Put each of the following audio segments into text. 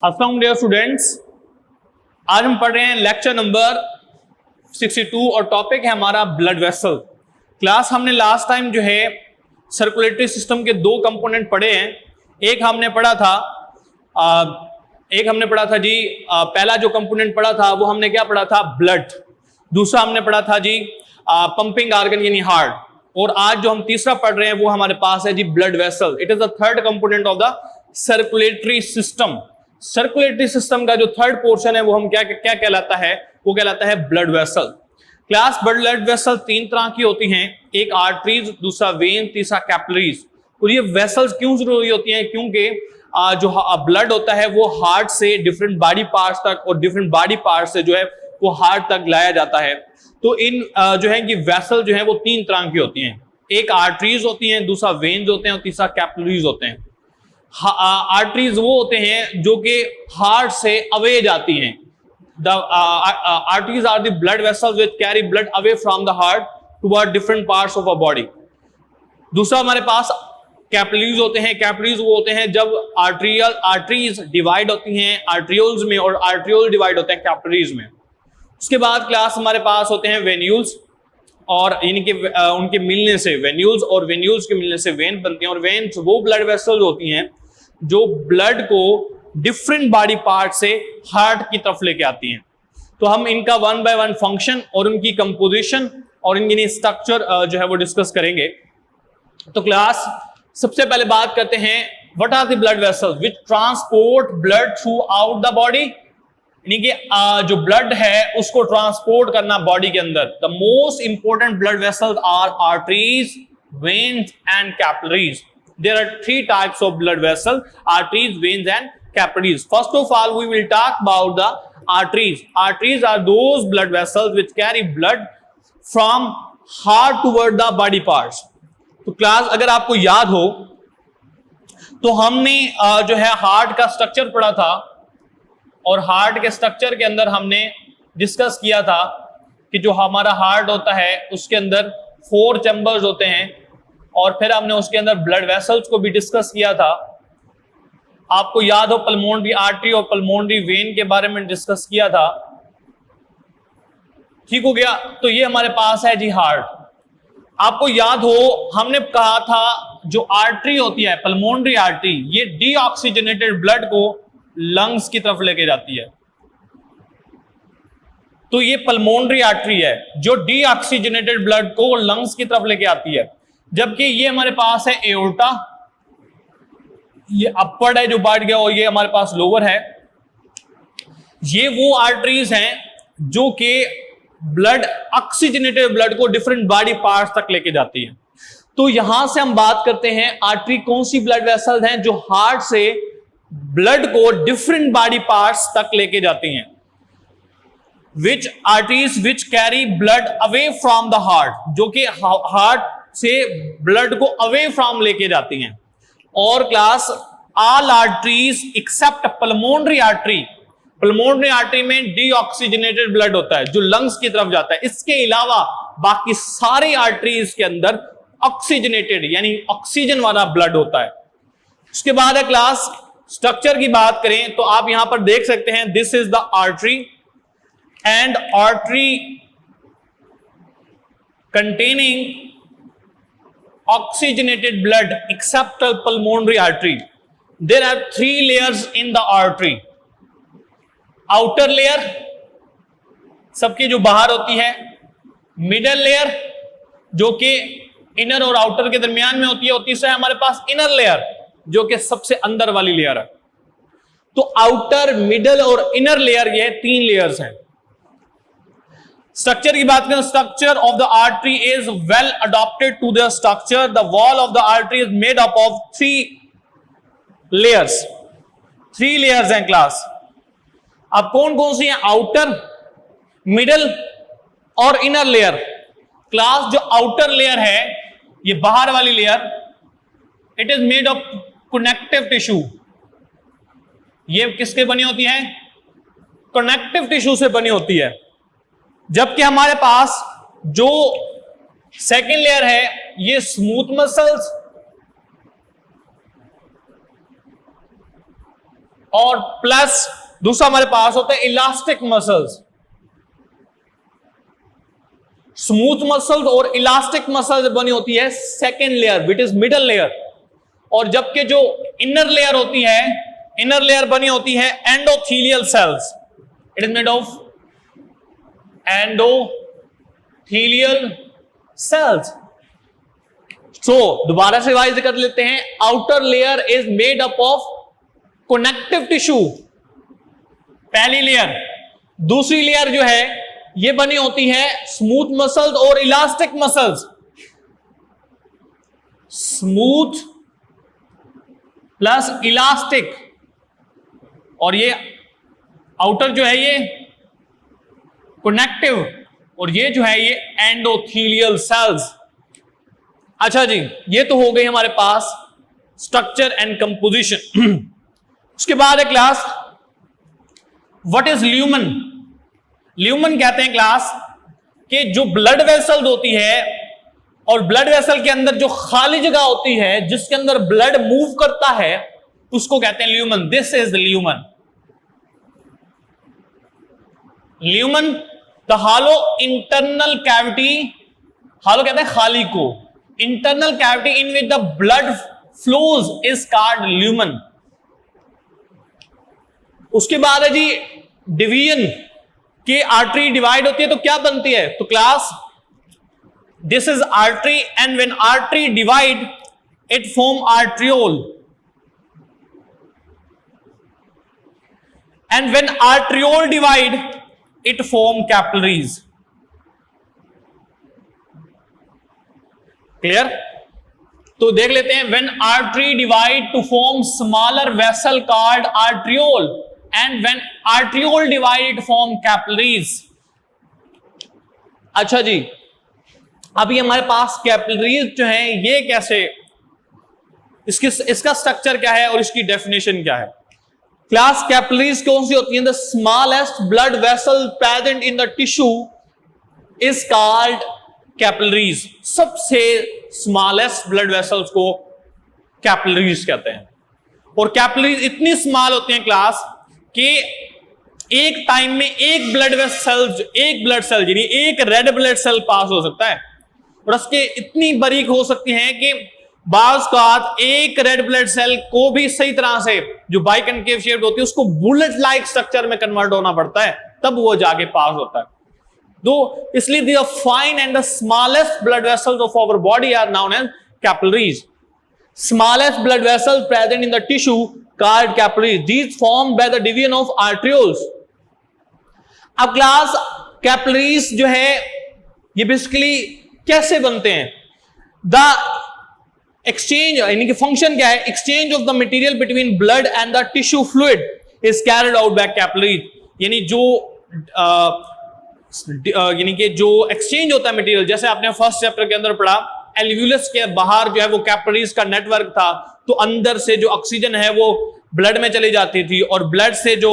अस्सलाम dear students, आज हम पढ़ रहे हैं लेक्चर नंबर 62 और टॉपिक है हमारा ब्लड वेसल। क्लास हमने लास्ट टाइम जो है सर्कुलेटरी सिस्टम के दो कंपोनेंट पढ़े हैं। एक हमने पढ़ा था पहला जो कंपोनेंट पढ़ा था वो हमने क्या पढ़ा था, ब्लड। दूसरा हमने पढ़ा था जी पंपिंग आर्गन यानी हार्ट। और आज जो हम तीसरा पढ़ रहे हैं वो हमारे पास है जी blood vessel. It is the third component of the circulatory system. Circulatory system का जो थर्ड पोर्शन है वो हम क्या कहलाता है, वो कहलाता है blood vessel. Class blood vessel तीन तरह की होती हैं, एक आर्टरीज, दूसरा वेन, तीसरा कैपिलरीज। और ये वेसल्स क्यों जरूरी होती हैं? क्योंकि जो ब्लड होता है वो हार्ट से डिफरेंट बॉडी पार्ट्स तक और डिफरेंट बॉडी पार्ट से जो है वो हार्ट तक लाया जाता है। तो इन जो है कि वेसल जो है वो तीन तरह की होती हैं, एक आर्टरीज होती हैं, दूसरा वेन्स होते हैं और तीसरा कैपिलरीज होते हैं। आर्टरीज वो होते हैं जो कि हार्ट से अवे जाती हैं। The arteries are the blood vessels which carry blood away from the heart toward different parts of our body. दूसरा हमारे पास कैपिलरीज होते हैं। कैपिलरीज वो होते हैं जब आर्टरीज डिवाइड होती हैं आर्ट्रियोल्स में और आर्ट्रियोल डिवाइड होते हैं कैपिलरीज में। उसके बाद क्लास हमारे पास होते हैं वेन्यूल्स, और इनके उनके मिलने से वेन्यूल्स और वेन्यूल्स के मिलने से वेन बनते हैं। और वेन्स वो ब्लड वेसल्स होती हैं जो ब्लड को डिफरेंट बॉडी पार्ट से हार्ट की तरफ लेके आती हैं। तो हम इनका वन बाय वन फंक्शन और उनकी कंपोजिशन और इनकी स्ट्रक्चर जो है वो डिस्कस करेंगे। तो क्लास सबसे पहले बात करते हैं what are the blood vessels which transport blood throughout the body. यानी कि जो ब्लड है उसको ट्रांसपोर्ट करना बॉडी के अंदर। The most important blood vessels are arteries, veins and capillaries. There are three types of blood vessels: arteries, veins and capillaries. First of all, we will talk about the arteries. Arteries are those blood vessels which carry blood from heart toward the body parts. तो class अगर आपको याद हो तो हमने जो है heart का स्ट्रक्चर पढ़ा था, और हार्ट के स्ट्रक्चर के अंदर हमने डिस्कस किया था कि जो हमारा हार्ट होता है उसके अंदर 4 चैम्बर्स होते हैं, और फिर हमने उसके अंदर ब्लड वेसल्स को भी डिस्कस किया था। आपको याद हो पल्मोनरी आर्टरी और पल्मोनरी वेन के बारे में डिस्कस किया था। ठीक हो गया। तो ये हमारे पास है जी हार्ट। आपको याद हो हमने कहा था जो आर्टरी होती है पल्मोनरी आर्टरी, ये डीऑक्सीजनेटेड ब्लड को लंग्स की तरफ लेके जाती है। तो ये पल्मोनरी आर्टरी है जो डीऑक्सीजनेटेड ब्लड को लंग्स की तरफ लेके आती है। जबकि ये हमारे पास है एओर्टा, ये अपवर्ड है जो बढ़ गया, और ये हमारे पास लोअर है। ये वो आर्टरीज हैं जो कि ब्लड ऑक्सीजनेटेड ब्लड को डिफरेंट बॉडी पार्ट्स तक लेके जाती है। तो यहां से हम बात करते हैं आर्टरी कौन सी ब्लड वेसल्स हैं जो हार्ट से ब्लड को डिफरेंट बॉडी पार्ट्स तक लेके जाती हैं। Which arteries which carry blood away from the heart, जो कि हार्ट से ब्लड को अवे फ्रॉम लेके जाती हैं। और class all arteries accept pulmonary artery. Pulmonary artery में डीऑक्सीजनेटेड ब्लड होता है जो लंग्स की तरफ जाता है। इसके अलावा बाकी सारे आर्टरीज के अंदर ऑक्सीजनेटेड यानी ऑक्सीजन वाला ब्लड होता है। उसके बाद है क्लास स्ट्रक्चर की बात करें तो आप यहां पर देख सकते हैं this is the artery, and artery containing oxygenated blood except pulmonary artery. There are 3 layers in the artery. Outer layer सबकी जो बाहर होती है, मिडल लेयर जो कि इनर और आउटर के दरमियान में होती है, और तीसरा है हमारे पास इनर लेयर जो कि सबसे अंदर वाली लेयर है। तो आउटर, मिडल और इनर लेयर, ये 3 लेयर्स हैं। स्ट्रक्चर की बात करें, structure of the artery is well adopted to the structure. The wall of the artery is made up of 3 layers. 3 layers हैं क्लास। अब कौन कौन सी हैं? आउटर, मिडल और इनर लेयर। क्लास जो आउटर लेयर है, ये बाहर वाली layer, it is made of connective tissue. ये किसके बनी होती है? कनेक्टिव टिश्यू से बनी होती है। जबकि हमारे पास जो सेकेंड लेयर है ये स्मूथ मसल्स और प्लस दूसरा हमारे पास होता है इलास्टिक मसल्स। स्मूथ मसल्स और इलास्टिक मसल्स बनी होती है second layer, which is middle layer. और जबकि जो इनर लेयर होती है, इनर लेयर बनी होती है endothelial cells. It is made of endothelial cells. So दोबारा से रिवाइज कर लेते हैं। Outer layer is made up of connective tissue, पहली लेयर। दूसरी लेयर जो है ये बनी होती है स्मूथ मसल्स और elastic muscles. Smooth plus elastic, और ये आउटर जो है ये कनेक्टिव, और ये जो है ये एंडोथीलियल सेल्स। अच्छा जी, ये तो हो गई हमारे पास स्ट्रक्चर एंड कंपोजिशन। उसके बाद है class what is lumen. Lumen कहते हैं क्लास कि जो ब्लड वेसल्स होती है और ब्लड वेसल के अंदर जो खाली जगह होती है जिसके अंदर ब्लड मूव करता है उसको कहते हैं lumen. This is the lumen. Lumen the hollow internal cavity, hollow कहते हैं खाली को, internal cavity in which the blood flows is called lumen. उसके बाद है जी डिवीजन कि आर्टरी डिवाइड होती है तो क्या बनती है, तो class this is artery and when artery divide it form arteriole, and when arteriole divide it form capillaries. Clear? तो देख लेते हैं। When artery divide two form smaller vessel called arteriole, and when arteriole divide form capillaries। अच्छा जी, अभी हमारे पास capillaries जो हैं ये कैसे, इसका स्ट्रक्चर क्या है और इसकी डेफिनेशन क्या है। क्लास कैपिलरीज कौन सी होती है? The smallest blood vessel present in the tissue is called capillaries. सबसे स्मॉलेस्ट ब्लड वेसल्स को कैपिलरीज कहते हैं। और कैपिलरीज इतनी स्मॉल होती हैं क्लास कि एक टाइम में एक ब्लड सेल यानी एक रेड ब्लड सेल पास हो सकता है, और उसके इतनी बारीक हो सकती हैं कि बाज का एक रेड ब्लड सेल को भी सही तरह से जो बाइकनकेव शेप होती है उसको बुलेट लाइक स्ट्रक्चर में कन्वर्ट होना पड़ता है, तब वो जाके पास होता है। दो इसलिए the fine and the smallest blood vessels of our body are known as capillaries. Smallest blood vessels present in the tissue called capillaries. These formed by the division of arterioles. अब क्लास कैपिलरीज जो है ये basically कैसे बनते हैं? The exchange यानी कि function क्या है? Exchange of the material between blood and the tissue fluid is carried out by capillaries. यानी जो एक्सचेंज होता है मटेरियल, जैसे आपने फर्स्ट चैप्टर के अंदर पढ़ा एल्व्यूलस के बाहर जो है वो कैपिलरीज का नेटवर्क था, तो अंदर से जो ऑक्सीजन है वो ब्लड में चली जाती थी और ब्लड से जो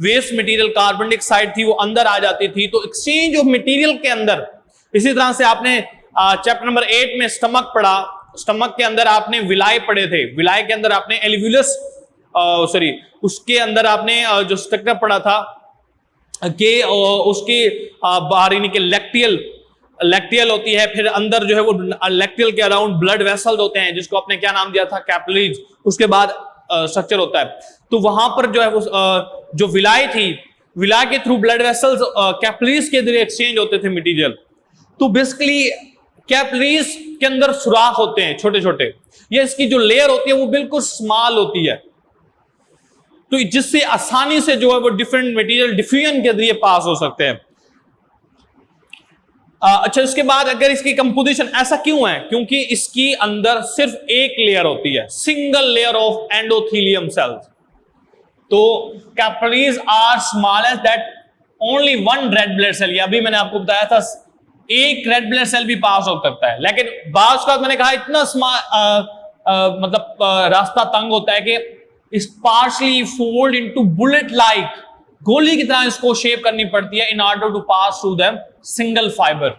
वेस्ट मटेरियल कार्बन डाइऑक्साइड थी वो अंदर आ जाती थी। तो एक्सचेंज ऑफ मटेरियल के अंदर, इसी तरह से आपने चैप्टर नंबर 8 में स्टमक पढ़ा, स्टमक के अंदर आपने विलाय पढ़े थे, विलाय के अंदर आपने एल्व्यूलस उसके अंदर आपने जो स्ट्रक्चर पढ़ा था कि उसके बाहर यानी कि लैक्टियल होती है, फिर अंदर जो है वो लैक्टियल के अराउंड ब्लड वेसल्स होते हैं जिसको आपने क्या नाम दिया था? कैपिलरीज। उसके बाद स्ट्रक्चर होता है। तो वहां पर जो है वो जो विलाय थी, विलाय के थ्रू ब्लड वेसल्स कैपिलरीज के जरिए एक्सचेंज होते थे मटेरियल। तो बेसिकली कैपिलरीज के अंदर सुराख होते हैं छोटे छोटे, ये इसकी जो लेयर होती है वो बिल्कुल स्मॉल होती है, तो जिससे आसानी से जो है वो डिफरेंट मटेरियल डिफ्यूजन के जरिए पास हो सकते हैं। अच्छा, इसके बाद अगर इसकी कंपोजिशन ऐसा क्यों है? क्योंकि इसकी अंदर सिर्फ एक लेयर होती है, single layer of endothelium cells. तो capillaries are smallest that only one red blood cell, अभी मैंने आपको बताया था एक रेड ब्लड सेल भी पास हो सकता है, लेकिन बाज का मैंने कहा इतना रास्ता तंग होता है कि इस partially fold into bullet like, गोली की तरह इसको शेप करनी पड़ती है in order to pass through the single fibre.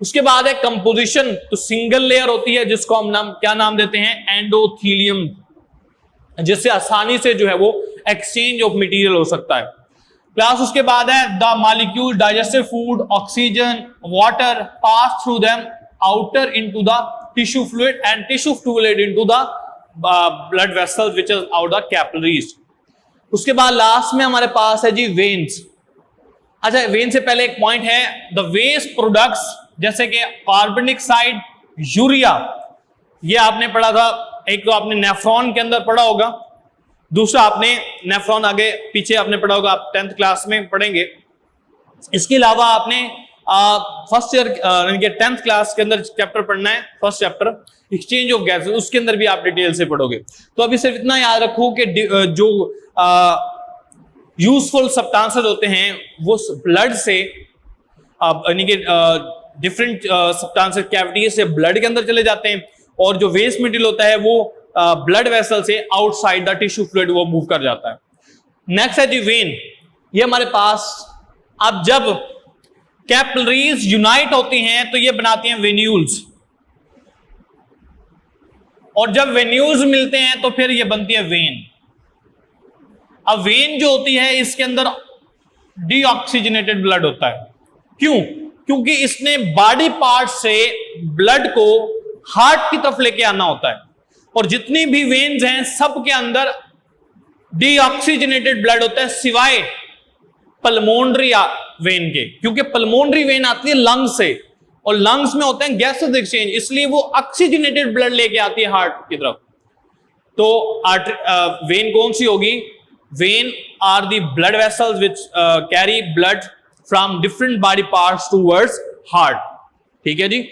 उसके बाद है कंपोजिशन। तो सिंगल लेयर होती है जिसको हम क्या नाम देते हैं? एंडोथीलियम, जिससे आसानी से जो है वो एक्सचेंज ऑफ मटेरियल हो सकता है। क्लास उसके बाद है the molecule digestive food oxygen water pass through them outer into the tissue fluid and tissue fluid into the blood vessels which is out the capillaries. उसके बाद लास्ट में हमारे पास है जी वेन्स। अच्छा, वेन से पहले एक पॉइंट है, द वेस्ट प्रोडक्ट्स जैसे कि कार्बनिक साइड, यूरिया, ये आपने पढ़ा था। एक तो आपने नेफ्रॉन के अंदर पढ़ा होगा, दूसरा आपने नेफ्रॉन आगे पीछे आपने पढ़ा होगा, आप 10th क्लास में पढ़ेंगे। इसके अलावा आपने फर्स्ट ईयर यानी कि 10th क्लास के अंदर चैप्टर पढ़ना है, first chapter exchange of gases, उसके अंदर भी आप डिटेल से पढ़ोगे। तो अभी सिर्फ इतना याद रखो कि जो यूजफुल सब्सटेंसेस होते हैं वो ब्लड से यानी कि डिफरेंट सब्सटेंसेस कैविटी से ब्लड के अंदर चले जाते हैं, और जो वेस्ट मटेरियल होता है वो ब्लड वेसल से आउटसाइड द टिश्यू फ्लूइड वो मूव कर जाता है। नेक्स्ट है जी वेन। ये हमारे पास अब जब कैपिलरीज यूनाइट होती हैं तो ये बनाती हैं वेन्यूल्स, और जब वेन्यूल्स मिलते हैं तो फिर ये बनती है वेन। अब वेन जो होती है इसके अंदर डीऑक्सीजनेटेड ब्लड होता है। क्यों? क्योंकि इसने बॉडी पार्ट से ब्लड को हार्ट की तरफ लेके आना होता है, और जितनी भी वेन्स हैं सब के अंदर डीऑक्सीजनेटेड ब्लड होता है सिवाय पल्मोनरी वेन के, क्योंकि पल्मोनरी वेन आती है लंग्स से, और लंग्स में होते हैं गैसेस एक्सचेंज, इसलिए वो ऑक्सीजनेटेड ब्लड लेके आती है हार्ट की तरफ। तो वेन कौन सी होगी? Vein are the blood vessels which carry blood from different body parts towards heart. ठीक है जी।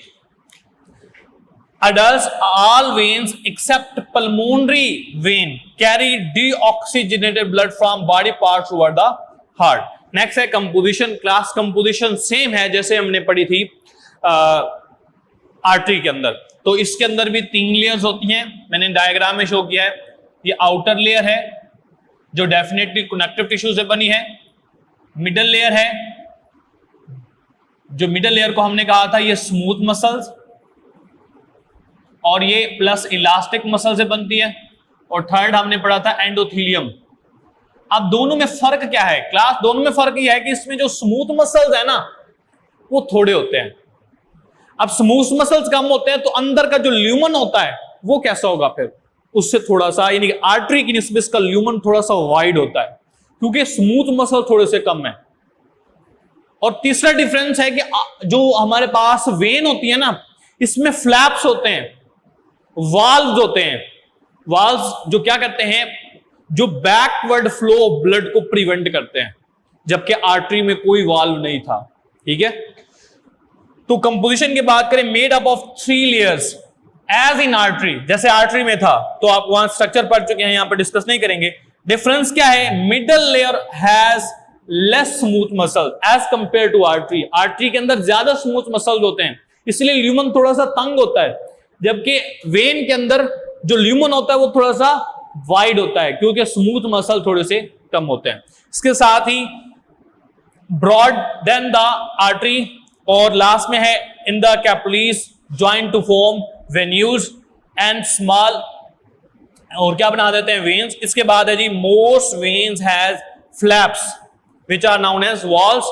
Adults, all veins except pulmonary vein carry deoxygenated blood from body parts toward the heart. Next है composition. Class composition same है जैसे हमने पढ़ी थी artery के अंदर। तो इसके अंदर भी 3 लेयर्स होती हैं, मैंने डायग्राम में शो किया है। ये आउटर लेयर है जो डेफिनेटली कनेक्टिव टिश्यू से बनी है, मिडल लेयर है, जो मिडल लेयर को हमने कहा था ये स्मूथ मसल्स, और ये प्लस इलास्टिक मसल से बनती है, और थर्ड हमने पढ़ा था एंडोथीलियम। अब दोनों में फर्क क्या है क्लास? दोनों में फर्क यह है कि इसमें जो स्मूथ मसल्स है ना वो थोड़े होते हैं। अब स्मूथ मसल्स कम होते हैं तो अंदर का जो ल्यूमन होता है वो कैसा होगा? फिर उससे थोड़ा सा, यानी कि आर्टरी की निस्बत का ल्यूमन थोड़ा सा वाइड होता है, क्योंकि स्मूथ मसल थोड़े से कम है। और तीसरा डिफरेंस है कि जो हमारे पास वेन होती है ना, इसमें फ्लैप्स होते हैं, वाल्व्स होते हैं। वाल्व्स जो क्या करते हैं, जो बैकवर्ड फ्लो ऑफ ब्लड को प्रिवेंट करते हैं, जबकि आर्टरी में कोई वाल्व नहीं था। ठीक है। तो कंपोजिशन की बात करें, made up of 3 layers as in artery, जैसे आर्टरी में था, तो आप वहां स्ट्रक्चर पढ़ चुके हैं, यहां पर डिस्कस नहीं करेंगे। डिफरेंस क्या है? Middle layer has less smooth muscle as compare to artery. Artery के अंदर ज्यादा स्मूथ मसल होते हैं, इसलिए ल्यूमन थोड़ा सा तंग होता है, जबकि वेन के अंदर जो ल्यूमन होता है वो थोड़ा सा वाइड होता है, क्योंकि स्मूथ मसल थोड़े से कम होते हैं। इसके साथ ही ब्रॉड देन द आर्टरी, और लास्ट में है in the capillaries join to form venules and small, और क्या बना देते हैं? वेन्स। इसके बाद है जी most veins has flaps which are known as valves,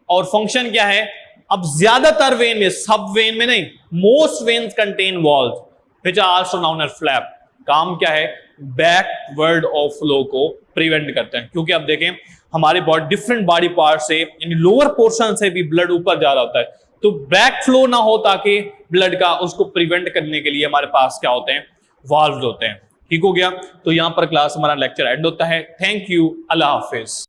और फंक्शन क्या है? अब ज्यादातर वेन में, सब वेन में नहीं, most veins contain walls which are also known as flap. काम क्या है? बैकवर्ड ऑफ फ्लो को प्रिवेंट करते हैं, क्योंकि अब देखें हमारे बॉडी डिफरेंट बॉडी पार्ट से, यानी लोअर पोर्शन से भी ब्लड ऊपर जा रहा होता है, तो बैक फ्लो ना हो ताकि ब्लड का, उसको प्रिवेंट करने के लिए हमारे पास क्या होते हैं? वाल्व्स होते हैं। ठीक हो गया। तो यहां पर क्लास हमारा लेक्चर एंड होता है। Thank you, Allah Hafiz.